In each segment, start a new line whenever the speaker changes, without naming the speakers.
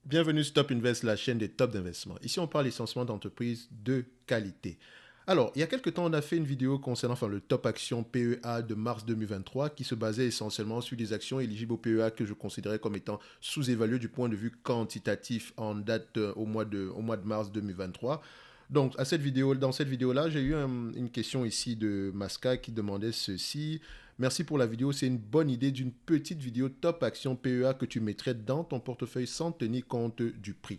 Bienvenue sur Top Invest, la chaîne des top d'investissement. Ici, on parle essentiellement d'entreprises de qualité. Alors, il y a quelques temps, on a fait une vidéo concernant le top action PEA de mars 2023 qui se basait essentiellement sur des actions éligibles au PEA que je considérais comme étant sous-évaluées du point de vue quantitatif en date au mois de mars 2023. Donc, dans cette vidéo-là, j'ai eu une question ici de Masca qui demandait ceci. Merci pour la vidéo. C'est une bonne idée d'une petite vidéo top action PEA que tu mettrais dans ton portefeuille sans tenir compte du prix.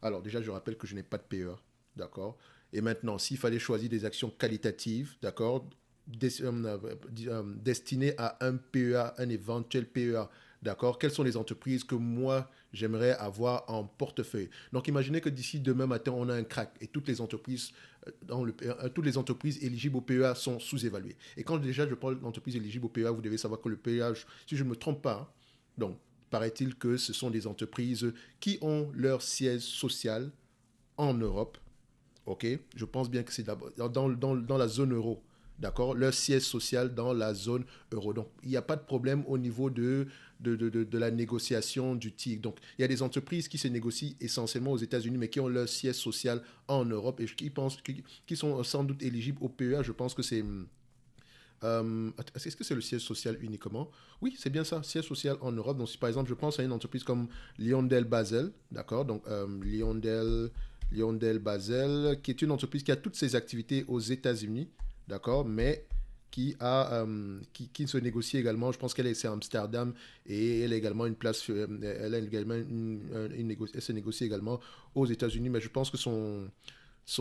Alors, déjà, je rappelle que je n'ai pas de PEA. D'accord. Et maintenant, s'il fallait choisir des actions qualitatives, d'accord, destinées à un PEA, un éventuel PEA, d'accord, quelles sont les entreprises que moi, j'aimerais avoir en portefeuille. Donc, imaginez que d'ici demain matin, on a un crack et toutes les entreprises éligibles au PEA sont sous-évaluées. Et quand déjà je parle d'entreprises éligibles au PEA, vous devez savoir que le PEA, si je ne me trompe pas, hein, donc, paraît-il que ce sont des entreprises qui ont leur siège social en Europe. Ok, je pense bien que c'est dans la zone euro. D'accord, leur siège social dans la zone euro. Donc, il n'y a pas de problème au niveau de la négociation du TIC. Donc, il y a des entreprises qui se négocient essentiellement aux États-Unis, mais qui ont leur siège social en Europe et qui sont sans doute éligibles au PEA. Je pense que c'est est-ce que c'est le siège social uniquement? Oui, c'est bien ça, siège social en Europe. Donc, si par exemple, je pense à une entreprise comme Lyondell Basel, d'accord? Donc, Lyondell Basel, qui est une entreprise qui a toutes ses activités aux États-Unis, d'accord? Mais qui se négocie également, je pense qu'elle est à Amsterdam et elle a également une place, elle a également elle se négocie également aux États-Unis, mais je pense que son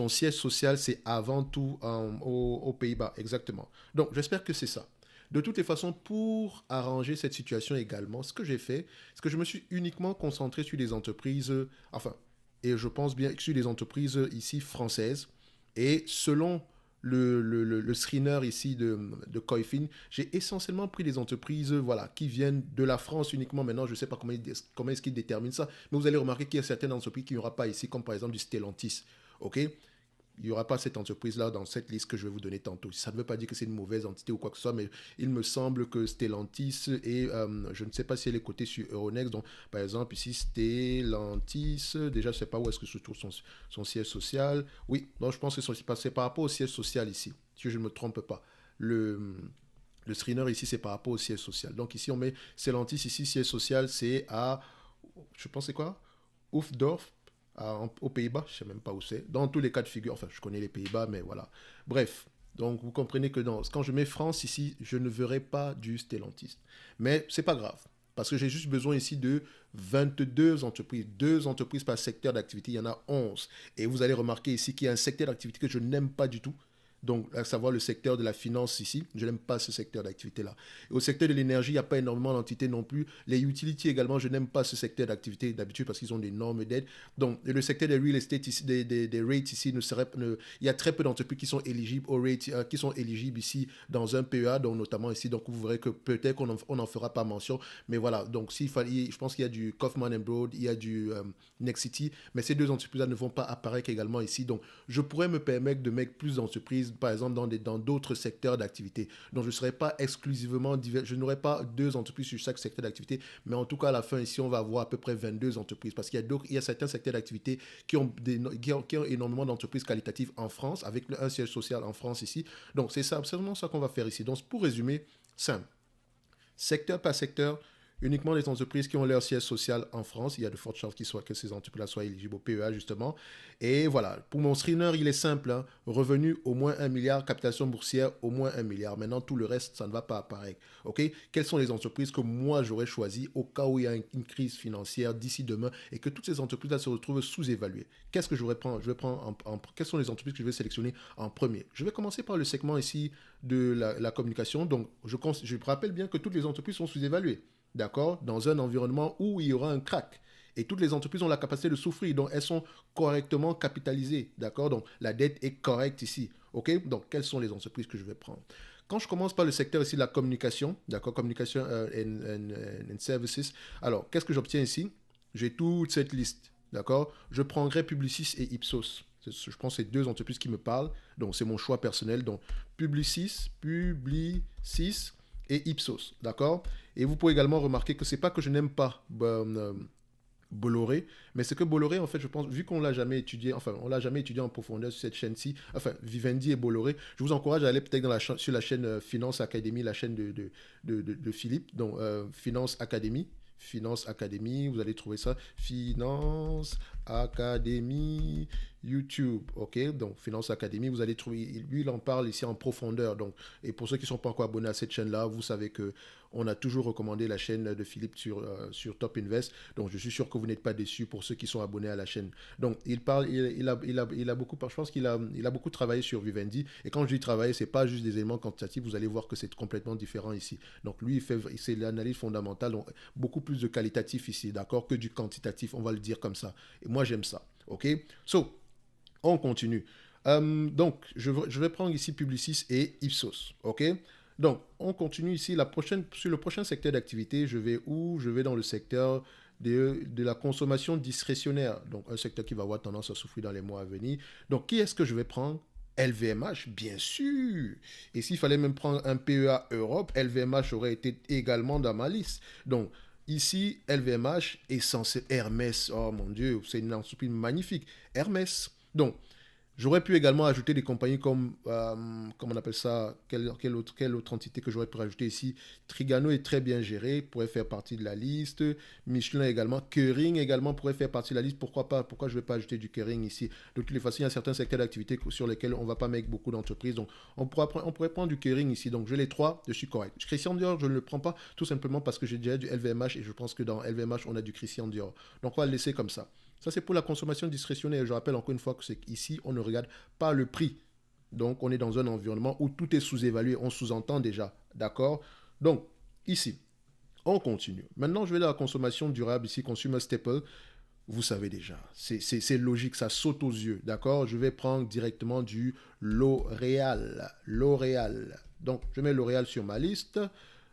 siège social, c'est avant tout aux Pays-Bas, exactement. Donc, j'espère que c'est ça. De toutes les façons, pour arranger cette situation également, ce que j'ai fait, c'est que je me suis uniquement concentré sur des entreprises, et je pense bien sur des entreprises ici françaises. Et selon le screener ici de Coifin, j'ai essentiellement pris des entreprises voilà, qui viennent de la France uniquement. Maintenant, je ne sais pas comment est-ce qu'ils déterminent ça, mais vous allez remarquer qu'il y a certaines entreprises qu'il n'y aura pas ici, comme par exemple du Stellantis. OK, il n'y aura pas cette entreprise-là dans cette liste que je vais vous donner tantôt. Ça ne veut pas dire que c'est une mauvaise entité ou quoi que ce soit, mais il me semble que Stellantis et je ne sais pas si elle est cotée sur Euronext. Donc, par exemple, ici, Stellantis, déjà, je ne sais pas où est-ce que se trouve son siège social. Oui, donc je pense que c'est par rapport au siège social ici, si je ne me trompe pas. Le screener ici, c'est par rapport au siège social. Donc ici, on met Stellantis, ici, siège social, c'est à, je pense c'est quoi? Oufdorf, aux Pays-Bas, je ne sais même pas où c'est. Dans tous les cas de figure, enfin, je connais les Pays-Bas, mais voilà. Bref, donc vous comprenez que quand je mets France ici, je ne verrai pas du Stellantis. Mais c'est pas grave. Parce que j'ai juste besoin ici de 22 entreprises. Deux entreprises par secteur d'activité, il y en a 11. Et vous allez remarquer ici qu'il y a un secteur d'activité que je n'aime pas du tout. Donc, à savoir le secteur de la finance ici, je n'aime pas ce secteur d'activité-là. Au secteur de l'énergie, il n'y a pas énormément d'entités non plus. Les utilities également, je n'aime pas ce secteur d'activité d'habitude parce qu'ils ont des normes d'aide. Donc, le secteur des real estate ici, des rates ici, il y a très peu d'entreprises qui sont éligibles aux rates, qui sont éligibles ici dans un PEA, donc notamment ici. Donc, vous verrez que peut-être qu'on n'en fera pas mention. Mais voilà, donc je pense qu'il y a du Kaufman Broad, il y a du Nexity, mais ces deux entreprises-là ne vont pas apparaître également ici. Donc, je pourrais me permettre de mettre plus d'entreprises, par exemple, dans d'autres secteurs d'activité. Donc, je ne serai pas exclusivement divers, je n'aurai pas deux entreprises sur chaque secteur d'activité, mais en tout cas, à la fin, ici, on va avoir à peu près 22 entreprises parce il y a certains secteurs d'activité qui ont énormément d'entreprises qualitatives en France, avec un siège social en France ici. Donc, c'est ça, absolument ça qu'on va faire ici. Donc, pour résumer, simple. Secteur par secteur, uniquement les entreprises qui ont leur siège social en France. Il y a de fortes chances que ces entreprises-là soient éligibles au PEA, justement. Et voilà, pour mon screener, il est simple. Hein. Revenu au moins 1 milliard, captation boursière au moins 1 milliard. Maintenant, tout le reste, ça ne va pas apparaître. OK? Quelles sont les entreprises que moi, j'aurais choisies au cas où il y a une crise financière d'ici demain et que toutes ces entreprises-là se retrouvent sous-évaluées? Qu'est-ce que je vais prendre quelles sont les entreprises que je vais sélectionner en premier? Je vais commencer par le segment ici de la communication. Donc, je rappelle bien que toutes les entreprises sont sous-évaluées, d'accord, dans un environnement où il y aura un crack. Et toutes les entreprises ont la capacité de souffrir, donc elles sont correctement capitalisées, d'accord. Donc la dette est correcte ici, ok. Donc quelles sont les entreprises que je vais prendre? Quand je commence par le secteur ici de la communication, d'accord, communication and services, alors qu'est-ce que j'obtiens ici? J'ai toute cette liste, d'accord. Je prendrai Publicis et Ipsos. Je pense que c'est deux entreprises qui me parlent, donc c'est mon choix personnel. Donc Publicis et Ipsos, d'accord. Et vous pouvez également remarquer que c'est pas que je n'aime pas Bolloré. Mais c'est que Bolloré, en fait, je pense, vu qu'on l'a jamais étudié, enfin, on l'a jamais étudié en profondeur sur cette chaîne-ci, enfin, Vivendi et Bolloré, je vous encourage à aller peut-être sur la chaîne Finance Academy, la chaîne de Philippe, donc Finance Academy. Finance Academy, vous allez trouver ça. Finance Academy YouTube, ok? Donc, Finance Academy, vous allez trouver, lui, il en parle ici en profondeur. Donc, et pour ceux qui ne sont pas encore abonnés à cette chaîne-là, vous savez que on a toujours recommandé la chaîne de Philippe sur Top Invest. Donc, je suis sûr que vous n'êtes pas déçus pour ceux qui sont abonnés à la chaîne. Donc, il parle, il a beaucoup, je pense il a beaucoup travaillé sur Vivendi. Et quand je dis travailler, c'est pas juste des éléments quantitatifs. Vous allez voir que c'est complètement différent ici. Donc, lui, c'est l'analyse fondamentale. Donc, beaucoup plus de qualitatif ici, d'accord, que du quantitatif. On va le dire comme ça. Et moi, j'aime ça. OK? So, on continue. Donc, je vais prendre ici Publicis et Ipsos. OK? Donc, on continue ici. Sur le prochain secteur d'activité, je vais où? Je vais dans le secteur de la consommation discrétionnaire. Donc, un secteur qui va avoir tendance à souffrir dans les mois à venir. Donc, qui est-ce que je vais prendre? LVMH, bien sûr. Et s'il fallait même prendre un PEA Europe, LVMH aurait été également dans ma liste. Donc, ici, LVMH est censé Hermès. Oh mon Dieu, c'est une entreprise magnifique. Hermès. Donc, j'aurais pu également ajouter des compagnies comme, comment on appelle ça, quelle autre entité que j'aurais pu rajouter ici. Trigano est très bien géré, pourrait faire partie de la liste. Michelin également. Kering également pourrait faire partie de la liste. Pourquoi pas? Pourquoi je ne vais pas ajouter du Kering ici? De toutes les façons, il y a certains secteurs d'activité sur lesquels on ne va pas mettre beaucoup d'entreprises. Donc, on pourrait prendre du Kering ici. Donc, j'ai les trois, je suis correct. Christian Dior, je ne le prends pas tout simplement parce que j'ai déjà du LVMH et je pense que dans LVMH, on a du Christian Dior. Donc, on va le laisser comme ça. Ça, c'est pour la consommation discrétionnaire. Je rappelle encore une fois que c'est ici, on ne regarde pas le prix. Donc, on est dans un environnement où tout est sous-évalué. On sous-entend déjà. D'accord? Donc, ici, on continue. Maintenant, je vais dans la consommation durable ici, consumer staple. Vous savez déjà, c'est logique, ça saute aux yeux. D'accord? Je vais prendre directement du L'Oréal. L'Oréal. Donc, je mets L'Oréal sur ma liste.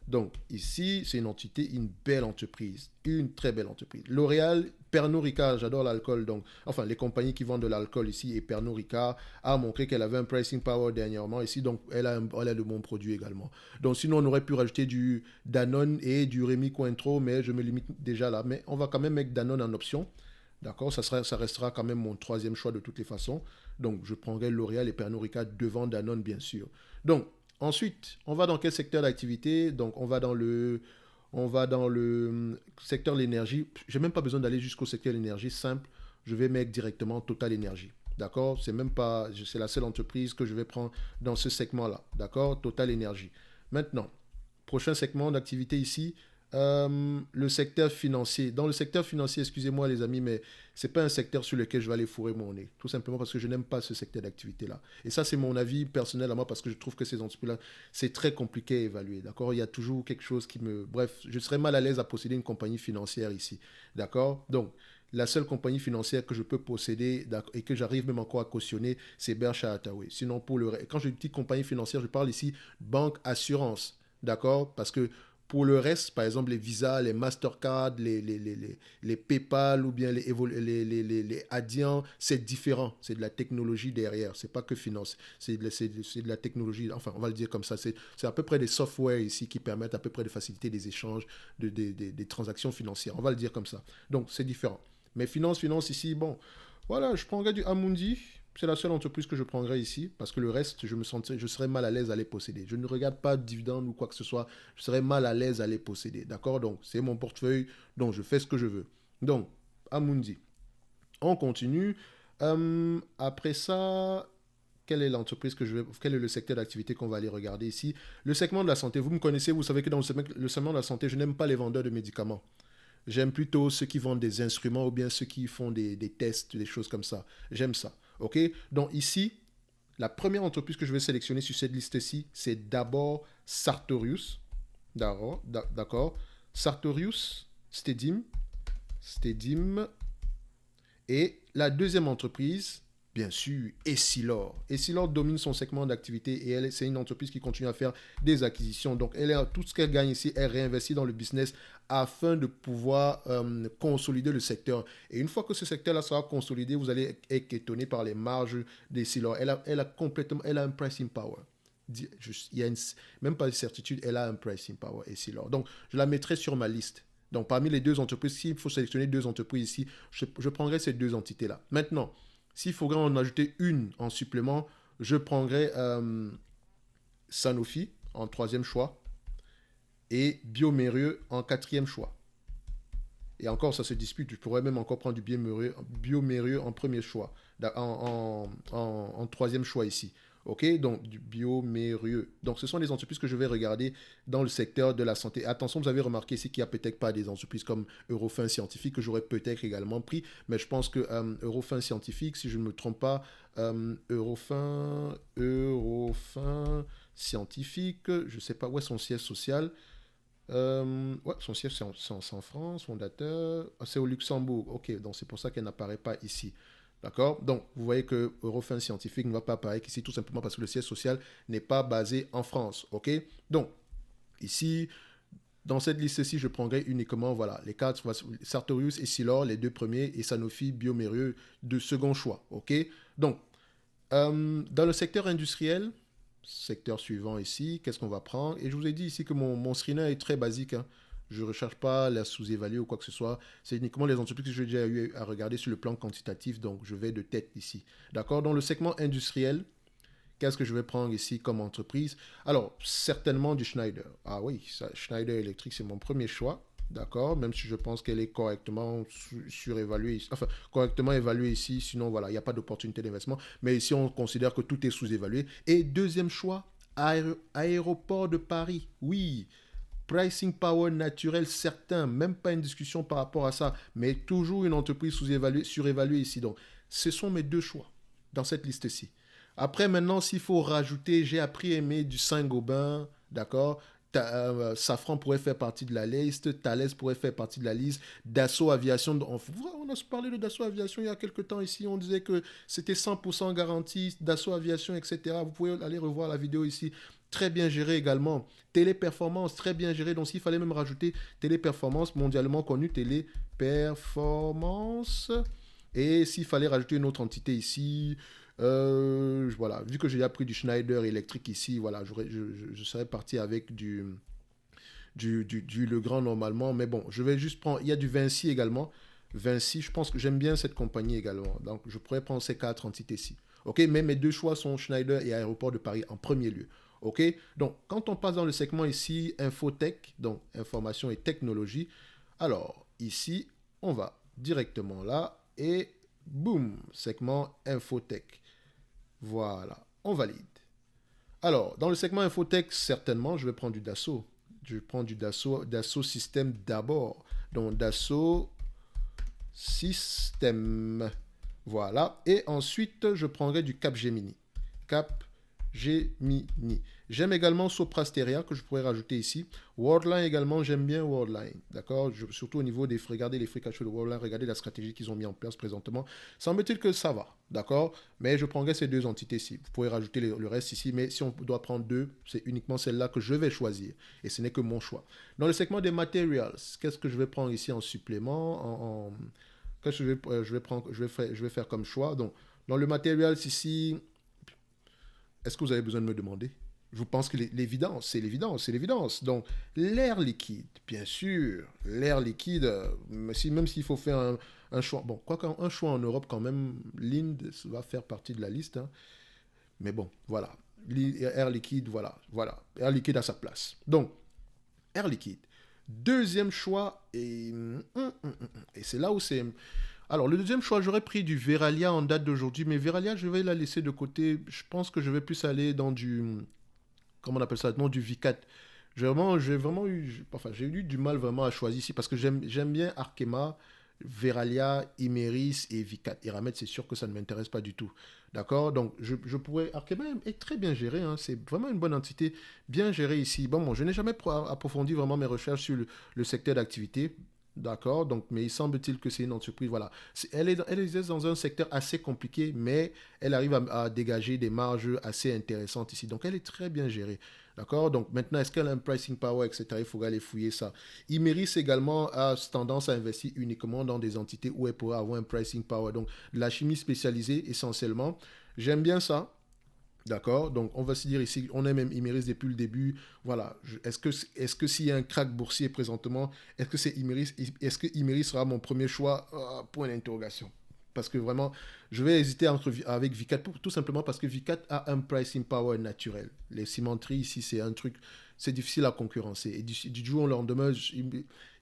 Donc, ici, c'est une entité, une belle entreprise. Une très belle entreprise. L'Oréal, Pernod Ricard, j'adore l'alcool. Donc, enfin, les compagnies qui vendent de l'alcool ici, et Pernod Ricard a montré qu'elle avait un pricing power dernièrement ici. Donc, elle a de bons produits également. Donc, sinon, on aurait pu rajouter du Danone et du Rémy Cointreau, mais je me limite déjà là. Mais on va quand même mettre Danone en option. D'accord, ça restera quand même mon troisième choix de toutes les façons. Donc, je prendrai L'Oréal et Pernod Ricard devant Danone, bien sûr. Donc, ensuite, on va dans quel secteur d'activité? Donc, on va dans le secteur de l'énergie. Je n'ai même pas besoin d'aller jusqu'au secteur de l'énergie. Simple, je vais mettre directement Total Énergie. D'accord? C'est même pas, c'est la seule entreprise que je vais prendre dans ce segment-là. D'accord? Total Énergie. Maintenant, prochain segment d'activité ici, le secteur financier. Dans le secteur financier, excusez-moi les amis, mais c'est pas un secteur sur lequel je vais aller fourrer mon nez. Tout simplement parce que je n'aime pas ce secteur d'activité-là. Et ça, c'est mon avis personnel à moi parce que je trouve que ces entreprises-là, c'est très compliqué à évaluer. D'accord? Il y a toujours quelque chose qui me... Bref, je serais mal à l'aise à posséder une compagnie financière ici. D'accord? Donc, la seule compagnie financière que je peux posséder et que j'arrive même encore à cautionner, c'est Berkshire Hathaway. Sinon, quand je dis petite compagnie financière, je parle ici banque, assurance. D'accord? Parce que pour le reste, par exemple, les Visa, les Mastercard, les PayPal ou bien les Adyen, c'est différent. C'est de la technologie derrière. C'est pas que finance. C'est de la technologie. Enfin, on va le dire comme ça. C'est à peu près des softwares ici qui permettent à peu près de faciliter des échanges, des transactions financières. On va le dire comme ça. Donc, c'est différent. Mais finance ici, bon, voilà, je prendrais du Amundi. C'est la seule entreprise que je prendrais ici parce que le reste, je serais mal à l'aise à les posséder. Je ne regarde pas de dividendes ou quoi que ce soit. Je serais mal à l'aise à les posséder. D'accord? Donc, c'est mon portefeuille. Donc, je fais ce que je veux. Donc, Amundi. On continue. Après ça, quelle est l'entreprise quel est le secteur d'activité qu'on va aller regarder ici? Le segment de la santé. Vous me connaissez, vous savez que dans le segment de la santé, je n'aime pas les vendeurs de médicaments. J'aime plutôt ceux qui vendent des instruments ou bien ceux qui font des tests, des choses comme ça. J'aime ça. OK? Donc ici, la première entreprise que je vais sélectionner sur cette liste-ci, c'est d'abord Sartorius. D'accord. Sartorius, Stedim. Et la deuxième entreprise, bien sûr, Essilor. Essilor domine son segment d'activité et c'est une entreprise qui continue à faire des acquisitions. Donc, tout ce qu'elle gagne ici, elle réinvestit dans le business afin de pouvoir consolider le secteur. Et une fois que ce secteur-là sera consolidé, vous allez être étonné par les marges d'Essilor. Elle a un pricing power. Il y a même pas de certitude, elle a un pricing power Essilor. Donc, je la mettrai sur ma liste. Donc, parmi les deux entreprises, s'il faut sélectionner deux entreprises ici, je prendrai ces deux entités-là. Maintenant, s'il faudrait en ajouter une en supplément, je prendrai Sanofi en troisième choix et bioMérieux en quatrième choix. Et encore, ça se dispute. Je pourrais même encore prendre du bioMérieux en premier choix, en troisième choix ici. OK, donc du bioMérieux. Donc, ce sont des entreprises que je vais regarder dans le secteur de la santé. Attention, vous avez remarqué ici qu'il n'y a peut-être pas des entreprises comme Eurofin Scientifique que j'aurais peut-être également pris, mais je pense que Eurofin Scientifique, si je ne me trompe pas, Eurofin Scientifique, je ne sais pas où est son siège social. Ouais, son siège c'est en France, fondateur, c'est au Luxembourg. Ok, donc c'est pour ça qu'elle n'apparaît pas ici. D'accord. Donc, vous voyez que Eurofin Scientifique ne va pas apparaître ici tout simplement parce que le siège social n'est pas basé en France. OK. Donc, ici, dans cette liste-ci, je prendrai uniquement, voilà, les quatre, Sartorius et Silor, les deux premiers, et Sanofi, bioMérieux, de second choix. OK. Donc, dans le secteur industriel, secteur suivant ici, qu'est-ce qu'on va prendre? Et je vous ai dit ici que mon screener est très basique, hein. Je ne recherche pas la sous-évaluer ou quoi que ce soit. C'est uniquement les entreprises que j'ai déjà eu à regarder sur le plan quantitatif. Donc, je vais de tête ici. D'accord? Dans le segment industriel, qu'est-ce que je vais prendre ici comme entreprise? Alors, certainement du Schneider. Ah oui, ça, Schneider Electric, c'est mon premier choix. D'accord? Même si je pense qu'elle est correctement surévaluée, enfin, correctement évaluée ici. Sinon, voilà, il n'y a pas d'opportunité d'investissement. Mais ici, on considère que tout est sous-évalué. Et deuxième choix, Aéroport de Paris. Oui, pricing power naturel certain, même pas une discussion par rapport à ça, mais toujours une entreprise sous-évaluée, surévaluée ici. Donc, ce sont mes deux choix dans cette liste-ci. Après, maintenant, s'il faut rajouter, j'ai appris à aimer du Saint-Gobain, d'accord? Safran pourrait faire partie de la liste, Thales pourrait faire partie de la liste, Dassault Aviation, on a parlé de Dassault Aviation il y a quelques temps ici, on disait que c'était 100% garantie, Dassault Aviation, etc. Vous pouvez aller revoir la vidéo ici, très bien géré également. Téléperformance, très bien géré, donc s'il fallait même rajouter Téléperformance, mondialement connu, Téléperformance, et s'il fallait rajouter une autre entité ici, voilà, vu que j'ai appris du Schneider électrique ici, voilà, je serais parti avec du Legrand normalement, mais bon, je vais juste prendre, il y a du Vinci également. Vinci, je pense que j'aime bien cette compagnie également, donc je pourrais prendre ces quatre entités-ci. Ok, mais mes deux choix sont Schneider et Aéroport de Paris en premier lieu. Ok, donc quand on passe dans le segment ici, Infotech, donc information et technologie, alors ici, on va directement là et boum, segment Infotech. Voilà, on valide. Alors, dans le segment Infotech, certainement, je vais prendre du Dassault. Je prends du Dassault Système d'abord. Donc, Dassault Système. Voilà. Et ensuite, je prendrai du Capgemini. Capgemini. J'aime également Soprasteria que je pourrais rajouter ici. Worldline également, j'aime bien Worldline. D'accord? Surtout au niveau des frais. Regardez les free cash flow de Worldline, regardez la stratégie qu'ils ont mis en place présentement. Semble-t-il que ça va. D'accord? Mais je prendrai ces deux entités-ci. Vous pouvez rajouter le reste ici, mais si on doit prendre deux, c'est uniquement celle-là que je vais choisir. Et ce n'est que mon choix. Dans le segment des materials, qu'est-ce que je vais prendre ici en supplément? Qu'est-ce que je vais faire comme choix? Donc, dans le materials ici, est-ce que vous avez besoin de me demander? Je pense que l'évidence, c'est l'évidence, c'est l'évidence. Donc, l'air liquide, bien sûr, l'air liquide, même s'il faut faire un choix, bon, quoi qu'un choix en Europe quand même, l'Inde va faire partie de la liste, hein. Mais bon, voilà, air liquide, voilà, air liquide à sa place. Donc, air liquide. Deuxième choix, et c'est là où c'est... Alors, le deuxième choix, j'aurais pris du Veralia en date d'aujourd'hui, mais Veralia, je vais la laisser de côté. Je pense que je vais plus aller dans du... Comment on appelle ça? Non, du V4. J'ai eu du mal vraiment à choisir ici parce que j'aime bien Arkema, Veralia, Imeris et V4. Eramet, c'est sûr que ça ne m'intéresse pas du tout. D'accord? Donc, je pourrais. Arkema est très bien géré, hein. C'est vraiment une bonne entité, bien gérée ici. Bon, je n'ai jamais approfondi vraiment mes recherches sur le secteur d'activité. D'accord, donc, mais il semble-t-il que c'est une entreprise, voilà. Elle est dans un secteur assez compliqué, mais elle arrive à dégager des marges assez intéressantes ici. Donc, elle est très bien gérée. D'accord, donc maintenant, est-ce qu'elle a un pricing power, etc. Il faudra aller fouiller ça. Imeris également a tendance à investir uniquement dans des entités où elle pourrait avoir un pricing power. Donc, la chimie spécialisée essentiellement. J'aime bien ça. D'accord? Donc, on va se dire ici, on est même Imeris depuis le début. Voilà. Est-ce que s'il y a un crack boursier présentement, est-ce que Imeris sera mon premier choix? Point d'interrogation. Parce que vraiment, je vais hésiter avec Vicat, tout simplement parce que Vicat a un pricing power naturel. Les cimenteries ici, c'est un truc, c'est difficile à concurrencer. Et du jour au lendemain,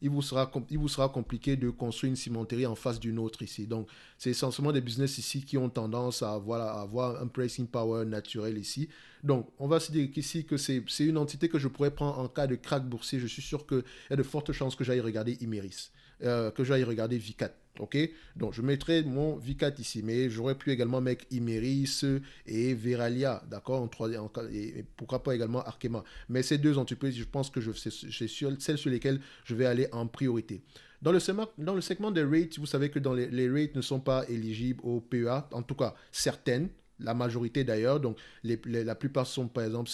il vous sera compliqué de construire une cimenterie en face d'une autre ici. Donc, c'est essentiellement des business ici qui ont tendance à avoir un pricing power naturel ici. Donc, on va se dire qu'ici, que c'est une entité que je pourrais prendre en cas de crack boursier. Je suis sûr qu'il y a de fortes chances que j'aille regarder Imeris, que j'aille regarder Vicat. Ok, donc je mettrai mon Vicat ici, mais j'aurais pu également mettre Imeris et Veralia, d'accord, et pourquoi pas également Arkema. Mais ces deux entreprises, je pense que c'est celles sur lesquelles je vais aller en priorité. Dans le segment des rates, vous savez que les rates ne sont pas éligibles au PEA, en tout cas certaines, la majorité d'ailleurs. Donc la plupart sont par exemple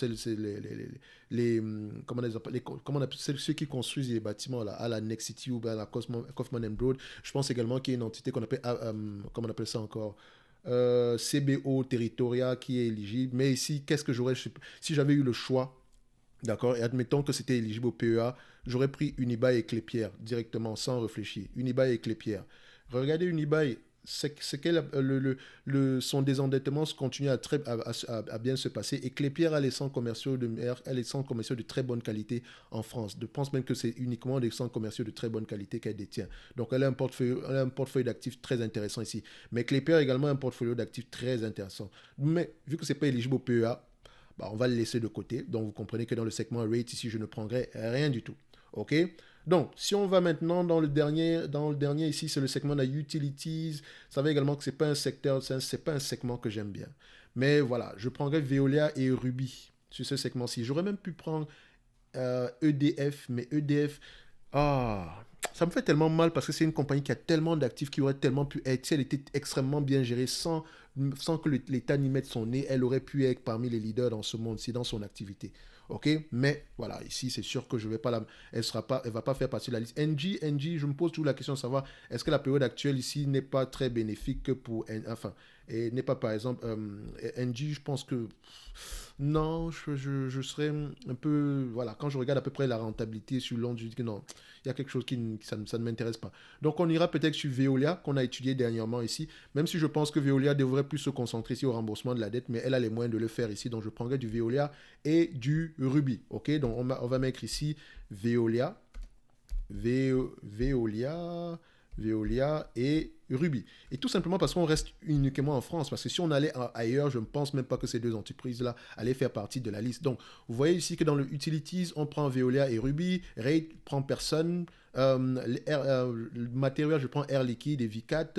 comment on appelle, ceux qui construisent les bâtiments là, à la Next City ou à la Kaufman Broad. Je pense également qu'il y a une entité qu'on appelle, comment on appelle ça encore, CBO Territoria qui est éligible. Mais ici, qu'est-ce que j'aurais, si j'avais eu le choix, d'accord, et admettons que c'était éligible au PEA, j'aurais pris Unibail et Clépierre directement, sans réfléchir. Unibail et Clépierre. Regardez Unibail, son désendettement continue à bien se passer. Et Clépierre a les centres commerciaux de très bonne qualité en France. Je pense même que c'est uniquement des centres commerciaux de très bonne qualité qu'elle détient. Donc elle a un portefeuille d'actifs très intéressant ici. Mais Clépierre a également un portfolio d'actifs très intéressant. Mais vu que ce n'est pas éligible au PEA, bah, on va le laisser de côté. Donc, vous comprenez que dans le segment rate, ici, je ne prendrai rien du tout. OK? Donc, si on va maintenant dans le dernier ici, c'est le segment des utilities. Vous savez également que ce n'est pas un secteur, c'est pas un segment que j'aime bien. Mais voilà, je prendrai Veolia et Ruby sur ce segment-ci. J'aurais même pu prendre EDF, mais EDF, ah, ça me fait tellement mal parce que c'est une compagnie qui a tellement d'actifs qui aurait tellement pu être, si elle était extrêmement bien gérée sans que l'État n'y mette son nez, elle aurait pu être parmi les leaders dans ce monde-ci, dans son activité. Ok, mais voilà, ici c'est sûr que je vais pas elle va pas faire partie de la liste. NG, je me pose toujours la question de savoir est-ce que la période actuelle ici n'est pas très bénéfique enfin, et n'est pas par exemple NG, je pense que non, je serais un peu, voilà, quand je regarde à peu près la rentabilité sur l'onde, je dis que non, il y a quelque chose ça ne m'intéresse pas. Donc on ira peut-être sur Veolia, qu'on a étudié dernièrement ici, même si je pense que Veolia devrait plus se concentrer ici au remboursement de la dette, mais elle a les moyens de le faire ici, donc je prendrai du Veolia et du Ruby. Ok, donc on va mettre ici Veolia, Veolia, Veolia et Ruby. Et tout simplement parce qu'on reste uniquement en France. Parce que si on allait ailleurs, je ne pense même pas que ces deux entreprises-là allaient faire partie de la liste. Donc, vous voyez ici que dans le Utilities, on prend Veolia et Ruby. Rate prend personne. Le matériel, je prends Air Liquide et Vicat.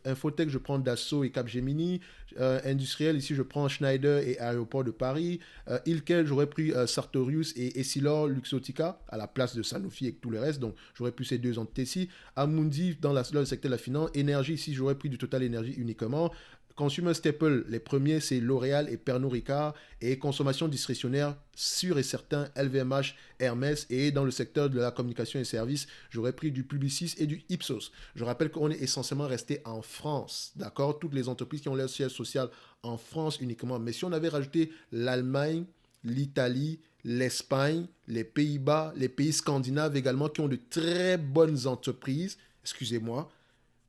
Infotech, je prends Dassault et Capgemini. Industriel, ici, je prends Schneider et Aéroport de Paris. Ilkel, j'aurais pris Sartorius et Essilor Luxottica à la place de Sanofi et tout le reste. Donc, j'aurais pris ces deux entités-ci. Amundi, dans le secteur de la finance. Énergie, ici, j'aurais pris du Total Énergie uniquement. Consumer Staple, les premiers, c'est L'Oréal et Pernod Ricard. Et consommation discrétionnaire, sûr et certain, LVMH, Hermès. Et dans le secteur de la communication et services, j'aurais pris du Publicis et du Ipsos. Je rappelle qu'on est essentiellement resté en France, d'accord? Toutes les entreprises qui ont leur siège social en France uniquement. Mais si on avait rajouté l'Allemagne, l'Italie, l'Espagne, les Pays-Bas, les pays scandinaves également, qui ont de très bonnes entreprises, excusez-moi,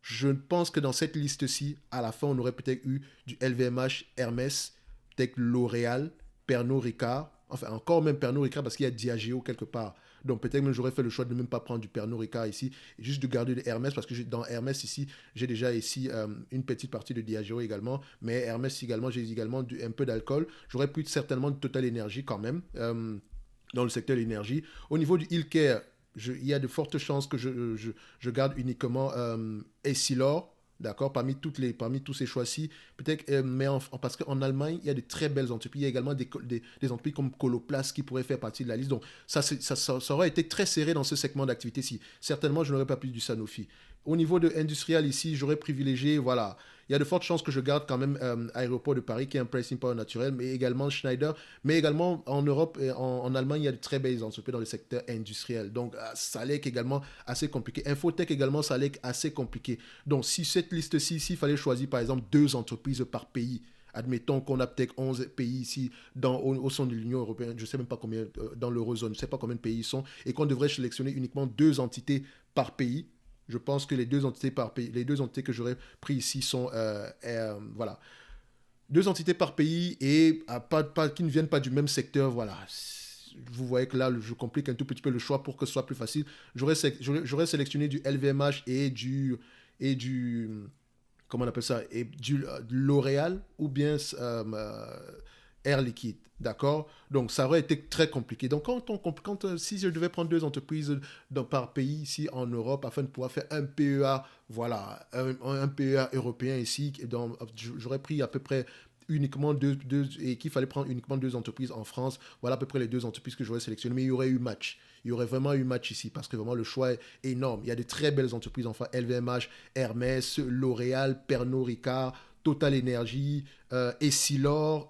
je pense que dans cette liste-ci, à la fin, on aurait peut-être eu du LVMH, Hermès, peut-être L'Oréal, Pernod Ricard, enfin encore même Pernod Ricard parce qu'il y a Diageo quelque part. Donc peut-être même j'aurais fait le choix de ne même pas prendre du Pernod Ricard ici, et juste de garder de Hermès parce que dans Hermès ici, j'ai déjà ici une petite partie de Diageo également, mais Hermès également, j'ai également un peu d'alcool. J'aurais pu certainement de Total Énergie quand même. Dans le secteur de l'énergie. Au niveau du healthcare, il y a de fortes chances que je garde uniquement Essilor, d'accord, parmi tous ces choix-ci. Peut-être, mais parce qu'en Allemagne, il y a de très belles entreprises. Il y a également des entreprises comme Coloplast qui pourraient faire partie de la liste. Donc, ça aurait été très serré dans ce segment d'activité-ci. Certainement, je n'aurais pas pris du Sanofi. Au niveau de industriel ici, j'aurais privilégié, voilà, il y a de fortes chances que je garde quand même Aéroport de Paris, qui est un pricing power naturel, mais également Schneider, mais également en Europe et en Allemagne, il y a de très belles entreprises dans le secteur industriel. Donc, ça allait être également assez compliqué. Infotech également, ça allait être assez compliqué. Donc, si cette liste-ci, s'il fallait choisir par exemple deux entreprises par pays admettons qu'on a peut-être 11 pays ici au sein de l'Union européenne, je ne sais même pas combien, dans l'eurozone, je ne sais pas combien de pays ils sont, et qu'on devrait sélectionner uniquement 2 entités par pays. Je pense que les 2 entités par pays, les 2 entités que j'aurais pris ici sont, voilà, 2 entités par pays et qui ne viennent pas du même secteur, voilà. Vous voyez que là, je complique un tout petit peu le choix pour que ce soit plus facile. J'aurais sélectionné du LVMH et du comment on appelle ça, et de L'Oréal ou bien Air Liquide, d'accord. Donc ça aurait été très compliqué. Donc si je devais prendre 2 entreprises par pays ici en Europe afin de pouvoir faire un PEA, voilà, un PEA européen ici, j'aurais pris à peu près uniquement et qu'il fallait prendre uniquement 2 entreprises en France. Voilà à peu près les 2 entreprises que j'aurais sélectionnées. Mais il y aurait eu match. Il y aurait vraiment eu match ici parce que vraiment le choix est énorme. Il y a de très belles entreprises, enfin LVMH, Hermès, L'Oréal, Pernod Ricard, Total Energy, Essilor,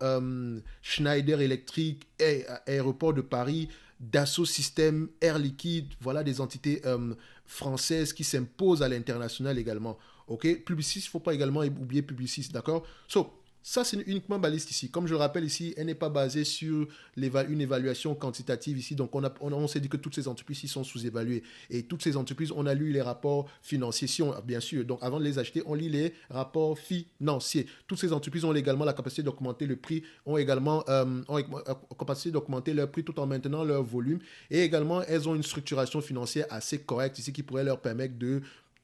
Schneider Electric, Aéroport de Paris, Dassault Systèmes, Air Liquide, voilà des entités françaises qui s'imposent à l'international également. Ok, Publicis, il ne faut pas également oublier Publicis, d'accord. Ça, c'est uniquement ma liste ici. Comme je le rappelle ici, elle n'est pas basée sur une évaluation quantitative ici. Donc, on s'est dit que toutes ces entreprises ici sont sous-évaluées. Et toutes ces entreprises, on a lu les rapports financiers. Bien sûr, donc avant de les acheter, on lit les rapports financiers. Toutes ces entreprises ont également la capacité d'augmenter le prix, ont également la capacité d'augmenter leur prix tout en maintenant leur volume. Et également, elles ont une structuration financière assez correcte ici qui pourrait leur permettre de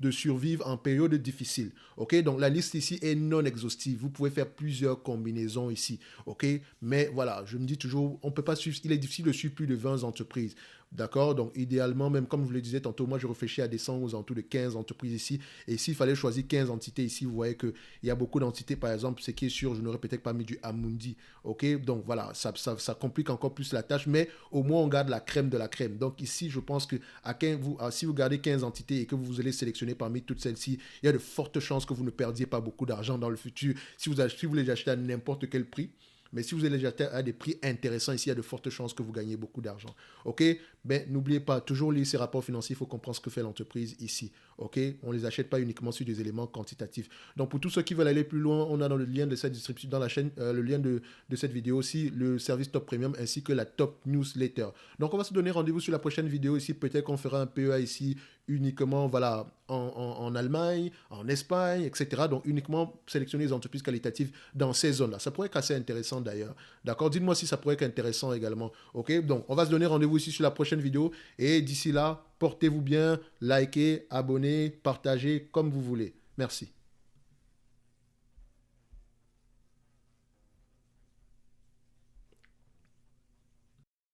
survivre en période difficile. Ok, donc la liste ici est non exhaustive. Vous pouvez faire plusieurs combinaisons ici. Ok, mais voilà, je me dis toujours, on peut pas suivre, il est difficile de suivre plus de 20 entreprises. D'accord. Donc idéalement, même comme je vous le disais tantôt, moi je réfléchis à descendre aux alentours de 15 entreprises ici. Et s'il fallait choisir 15 entités ici, vous voyez qu'il y a beaucoup d'entités. Par exemple, ce qui est sûr, je n'aurais peut-être pas mis du Amundi. Ok, donc voilà, ça complique encore plus la tâche, mais au moins on garde la crème de la crème. Donc ici, je pense que si vous gardez 15 entités et que vous allez sélectionner parmi toutes celles-ci, il y a de fortes chances que vous ne perdiez pas beaucoup d'argent dans le futur si vous les achetez à n'importe quel prix. Mais si vous allez acheter à des prix intéressants, ici, il y a de fortes chances que vous gagnez beaucoup d'argent. OK? Ben, n'oubliez pas, toujours lire ces rapports financiers, il faut comprendre ce que fait l'entreprise ici. OK? On ne les achète pas uniquement sur des éléments quantitatifs. Donc, pour tous ceux qui veulent aller plus loin, on a dans le lien de cette description, dans la chaîne, le lien de cette vidéo aussi, le service Top Premium ainsi que la Top Newsletter. Donc, on va se donner rendez-vous sur la prochaine vidéo ici. Peut-être qu'on fera un PEA ici uniquement, voilà, en Allemagne, en Espagne, etc. Donc, uniquement sélectionner les entreprises qualitatives dans ces zones-là. Ça pourrait être assez intéressant d'ailleurs. D'accord? Dites-moi si ça pourrait être intéressant également. OK? Donc, on va se donner rendez-vous ici sur la prochaine vidéo. Et d'ici là, portez-vous bien, likez, abonnez, partagez comme vous voulez. Merci.